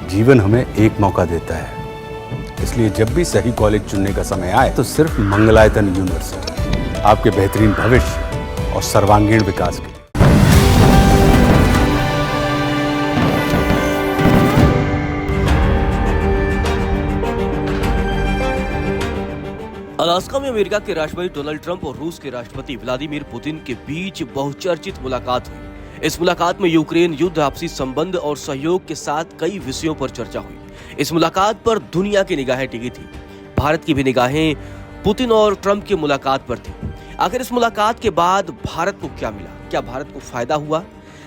जीवन हमें एक मौका देता है, इसलिए जब भी सही कॉलेज चुनने का समय आए तो सिर्फ मंगलायतन यूनिवर्सिटी आपके बेहतरीन भविष्य और सर्वांगीण विकास के लिए। अलास्का में अमेरिका के राष्ट्रपति डोनाल्ड ट्रंप और रूस के राष्ट्रपति व्लादिमीर पुतिन के बीच बहुचर्चित मुलाकात हुई। इस मुलाकात में यूक्रेन युद्ध, आपसी संबंध और सहयोग के साथ कई विषयों पर चर्चा हुई। इस मुलाकात पर दुनिया की निगाहें टिकी थी। भारत की भी निगाहें पुतिन और ट्रंप की मुलाकात पर थी। आखिर इस मुलाकात के बाद भारत को क्या मिला? क्या भारत को फायदा हुआ?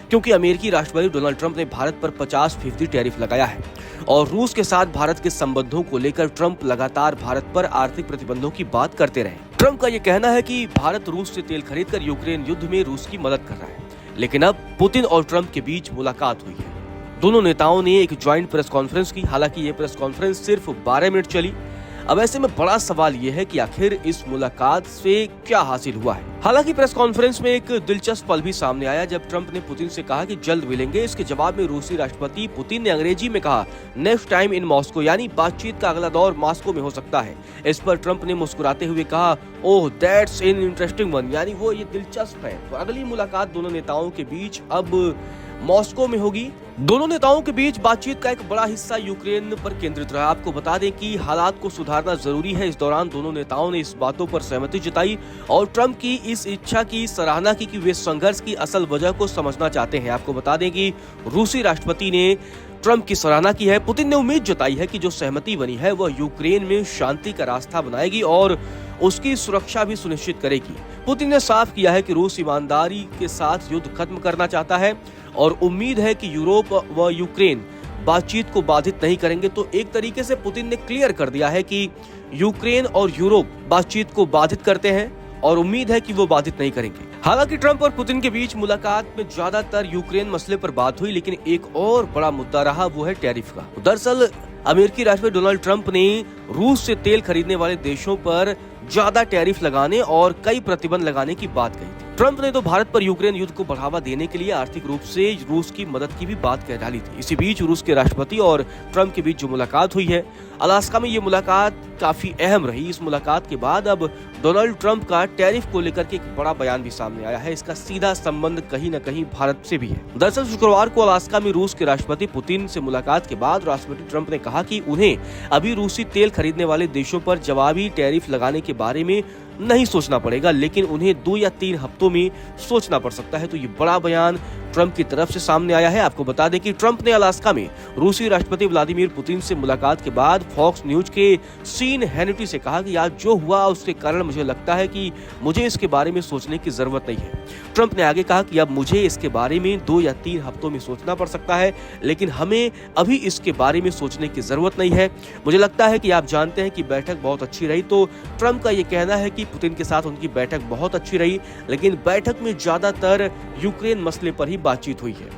क्योंकि अमेरिकी राष्ट्रपति डोनाल्ड ट्रंप ने भारत पर 50% टैरिफ लगाया है और रूस के साथ भारत के संबंधों को लेकर ट्रंप लगातार भारत पर आर्थिक प्रतिबंधों की बात करते रहे। ट्रंप का यह कहना है कि भारत रूस से तेल खरीदकर यूक्रेन युद्ध में रूस की मदद कर रहा है। लेकिन अब पुतिन और ट्रंप के बीच मुलाकात हुई है। दोनों नेताओं ने एक ज्वाइंट प्रेस कॉन्फ्रेंस की। हालांकि ये प्रेस कॉन्फ्रेंस सिर्फ 12 मिनट चली। अब ऐसे में बड़ा सवाल यह है कि आखिर इस मुलाकात से क्या हासिल हुआ है। हालांकि प्रेस कॉन्फ्रेंस में एक दिलचस्प पल भी सामने आया जब ट्रंप ने पुतिन से कहा कि जल्द मिलेंगे। इसके जवाब में रूसी राष्ट्रपति पुतिन ने अंग्रेजी में कहा नेक्स्ट टाइम इन मॉस्को, यानी बातचीत का अगला दौर मॉस्को में हो सकता है। इस पर ट्रंप ने मुस्कुराते हुए कहा oh that's an interesting one, यानी वो ये दिलचस्प है। तो अगली मुलाकात दोनों नेताओं के बीच अब मॉस्को में होगी। दोनों नेताओं के बीच बातचीत का एक बड़ा हिस्सा यूक्रेन पर केंद्रित रहा। आपको बता दें कि हालात को सुधारना जरूरी है। इस दौरान दोनों नेताओं ने इस बातों पर सहमति जताई और ट्रंप की इस इच्छा की सराहना की कि वे संघर्ष की असल वजह को समझना चाहते हैं। आपको बता दें कि रूसी राष्ट्रपति ने ट्रंप की सराहना की है। पुतिन ने उम्मीद जताई है कि जो सहमति बनी है वह यूक्रेन में शांति का रास्ता बनाएगी और उसकी सुरक्षा भी सुनिश्चित करेगी। पुतिन ने साफ किया है कि रूस ईमानदारी के साथ युद्ध खत्म करना चाहता है और उम्मीद है कि यूरोप व यूक्रेन बातचीत को बाधित नहीं करेंगे। तो एक तरीके से पुतिन ने क्लियर कर दिया है कि यूक्रेन और यूरोप बातचीत को बाधित करते हैं और उम्मीद है कि वो बाधित नहीं करेंगे। हालांकि ट्रंप और पुतिन के बीच मुलाकात में ज्यादातर यूक्रेन मसले पर बात हुई, लेकिन एक और बड़ा मुद्दा रहा, वो है टैरिफ का। दरअसल अमेरिकी राष्ट्रपति डोनाल्ड ट्रंप ने रूस से तेल खरीदने वाले देशों पर ज्यादा टैरिफ लगाने और कई प्रतिबंध लगाने की बात कही थी। ट्रंप ने तो भारत पर यूक्रेन युद्ध को बढ़ावा देने के लिए आर्थिक रूप से रूस की मदद की भी बात कह डाली थी। इसी बीच रूस के राष्ट्रपति और ट्रंप के बीच जो मुलाकात हुई है अलास्का में, ये मुलाकात काफी अहम रही। इस मुलाकात के बाद अब डोनाल्ड ट्रंप का टैरिफ को लेकर के एक बड़ा बयान भी सामने आया है। इसका सीधा संबंध कहीं न कहीं भारत से भी है। दरअसल शुक्रवार को अलास्का में रूस के राष्ट्रपति पुतिन से मुलाकात के बाद राष्ट्रपति ट्रंप ने कहा कि उन्हें अभी रूसी तेल खरीदने वाले देशों पर जवाबी टैरिफ लगाने के बारे में नहीं सोचना पड़ेगा, लेकिन उन्हें 2 या 3 हफ्तों में सोचना पड़ सकता है। तो ये बड़ा बयान ट्रंप की तरफ से सामने आया है। आपको बता दें कि ट्रंप ने अलास्का में रूसी राष्ट्रपति व्लादिमीर पुतिन से मुलाकात के बाद फॉक्स न्यूज के सीन हैनिटी से कहा कि आज जो हुआ उसके कारण मुझे लगता है कि मुझे इसके बारे में सोचने की जरूरत नहीं है। ट्रंप ने आगे कहा कि अब मुझे इसके बारे में 2 या 3 हफ्तों में सोचना पड़ सकता है, लेकिन हमें अभी इसके बारे में सोचने की जरूरत नहीं है। मुझे लगता है कि आप जानते हैं कि बैठक बहुत अच्छी रही। तो ट्रंप का ये कहना है कि पुतिन के साथ उनकी बैठक बहुत अच्छी रही, लेकिन बैठक में ज्यादातर यूक्रेन मसले पर ही बातचीत हुई है।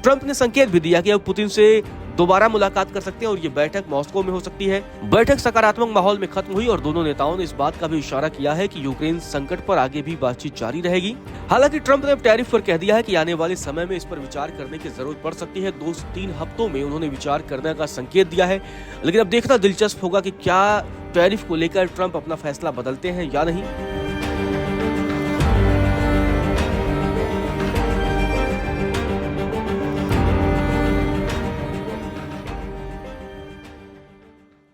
ट्रंप ने संकेत भी दिया कि अब पुतिन से दोबारा मुलाकात कर सकते हैं और ये बैठक मॉस्को में हो सकती है। बैठक सकारात्मक माहौल में खत्म हुई और दोनों नेताओं ने इस बात का भी इशारा किया है कि यूक्रेन संकट पर आगे भी बातचीत जारी रहेगी। हालांकि ट्रंप ने अब टैरिफ पर कह दिया है कि आने वाले समय में इस पर विचार करने की जरूरत पड़ सकती है। 2 से 3 हफ्तों में उन्होंने विचार करने का संकेत दिया है, लेकिन अब देखना दिलचस्प होगा कि क्या टैरिफ को लेकर ट्रंप अपना फैसला बदलते हैं या नहीं।